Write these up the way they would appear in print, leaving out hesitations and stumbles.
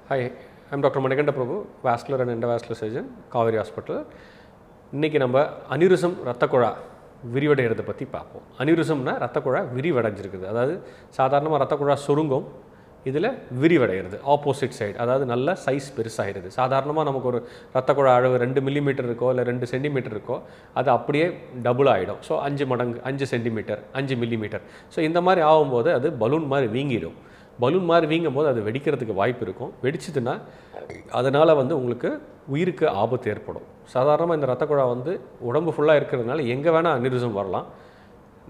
Hi, I'm Dr. Manikanda Prabhu, Vascular and Endovascular Surgeon, Kauvery Hospital. இன்றைக்கி நம்ம aneurysm ரத்தக்குழா விரிவடைகிறத பற்றி பார்ப்போம். அனியூரிசம்னா ரத்தக்குழா விரிவடைஞ்சிருக்குது. அதாவது சாதாரணமாக ரத்தக்குழா சுருங்கும், இதில் விரிவடைகிறது ஆப்போசிட் சைடு, அதாவது நல்ல சைஸ் பெருசாகிடுது. சாதாரணமாக நமக்கு ஒரு ரத்தக்குழா அளவு 2 மில்லிமீட்டர் இருக்கோ இல்லை 2 சென்டிமீட்டர் இருக்கோ, அது அப்படியே டபுள் ஆகிடும். ஸோ 5 மடங்கு, 5 சென்டிமீட்டர், 5 மில்லிமீட்டர். ஸோ இந்த மாதிரி ஆகும்போது அது பலூன் மாதிரி வீங்கிடும். பலூன் மாதிரி வீங்கும் போது அது வெடிக்கிறதுக்கு வாய்ப்பு இருக்கும். வெடிச்சதுன்னா அதனால் உங்களுக்கு உயிருக்கு ஆபத்து ஏற்படும். சாதாரணமாக இந்த ரத்தக்குழா உடம்பு ஃபுல்லாக இருக்கிறதுனால எங்கே வேணால் அனியூரிசம் வரலாம்.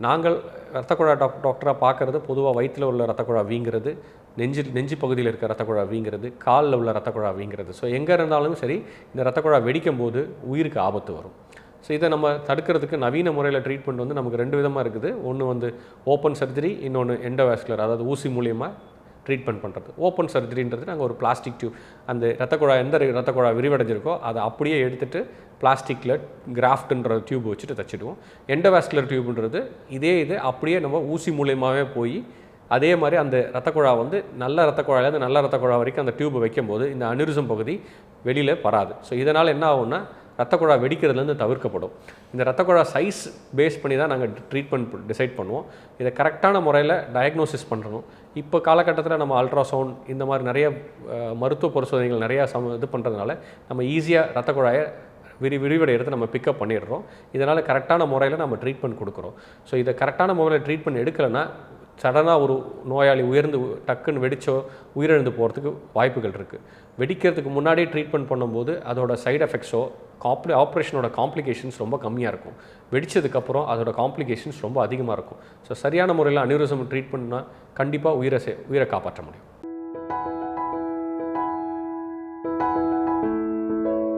நாங்கள் ரத்தக்குழா டாக்டராக பார்க்குறது பொதுவாக வயிற்றில் உள்ள ரத்தக்குழா வீங்கிறது, நெஞ்சு பகுதியில் இருக்க ரத்தக்குழா வீங்கிறது, காலில் உள்ள ரத்தக்குழா வீங்கிறது. ஸோ எங்கே இருந்தாலும் சரி இந்த ரத்தக்குழா வெடிக்கும் போது உயிருக்கு ஆபத்து வரும். ஸோ இதை நம்ம தடுக்கிறதுக்கு நவீன முறையில் ட்ரீட்மெண்ட் நமக்கு 2 விதமாக இருக்குது. ஒன்று ஓப்பன் சர்ஜரி, இன்னொன்று எண்டோவாஸ்குலர், அதாவது ஊசி மூலியமாக ட்ரீட்மெண்ட் பண்ணுறது. ஓப்பன் சர்ஜரின்றது நாங்கள் ஒரு பிளாஸ்டிக் டியூப், அந்த ரத்தக்குழா எந்த ரத்தக்குழா விரிவடைஞ்சிருக்கோ அதை அப்படியே எடுத்துகிட்டு பிளாஸ்டிக்கில் கிராஃப்ட்ன்ற டியூப் வச்சுட்டு தச்சிடுவோம். எண்டோவாஸ்குலர் டியூப்ன்றது இது அப்படியே நம்ம ஊசி மூலியமாகவே போய் அதே மாதிரி அந்த ரத்தக்குழா நல்ல ரத்தக்குழாயிலேருந்து நல்ல ரத்தக்குழா வரைக்கும் அந்த டியூப் வைக்கும்போது இந்த அனியூரிசம் பகுதி வெளியில் வராது. ஸோ இதனால் என்ன ஆகும்னா ரத்தக்குழா வெடிக்கிறதுலேருந்து தவிர்க்கப்படும். இந்த ரத்தக்குழா சைஸ் பேஸ் பண்ணி தான் நாங்கள் ட்ரீட்மெண்ட் டிசைட் பண்ணுவோம். இதை கரெக்டான முறையில் டயக்னோசிஸ் பண்ணணும். இப்போ காலகட்டத்தில் நம்ம அல்ட்ராசவுண்ட் இந்த மாதிரி நிறைய மருத்துவ பரிசோதனைகள் நிறையா இது பண்ணுறதுனால நம்ம ஈஸியாக ரத்தக்குழாயை விரிவடைகிறது நம்ம பிக்கப் பண்ணிடுறோம். இதனால் கரெக்டான முறையில் நம்ம ட்ரீட்மெண்ட் கொடுக்குறோம். ஸோ இதை கரெக்டான முறையில் ட்ரீட்மெண்ட் எடுக்கலைன்னா சடனாக ஒரு நோயாளி டக்குன்னு வெடிச்சோ உயிரிழந்து போகிறதுக்கு வாய்ப்புகள் இருக்குது. வெடிக்கிறதுக்கு முன்னாடியே ட்ரீட்மெண்ட் பண்ணும்போது அதோட சைடு எஃபெக்ட்ஸோ ஆப்ரேஷனோட காம்ப்ளிகேஷன்ஸ் ரொம்ப கம்மியாக இருக்கும். வெடித்ததுக்கப்புறம் அதோட காம்ப்ளிகேஷன்ஸ் ரொம்ப அதிகமாக இருக்கும். ஸோ சரியான முறையில் அனியூரிசம் ட்ரீட்மெண்ட்னா கண்டிப்பாக உயிரை காப்பாற்ற முடியும்.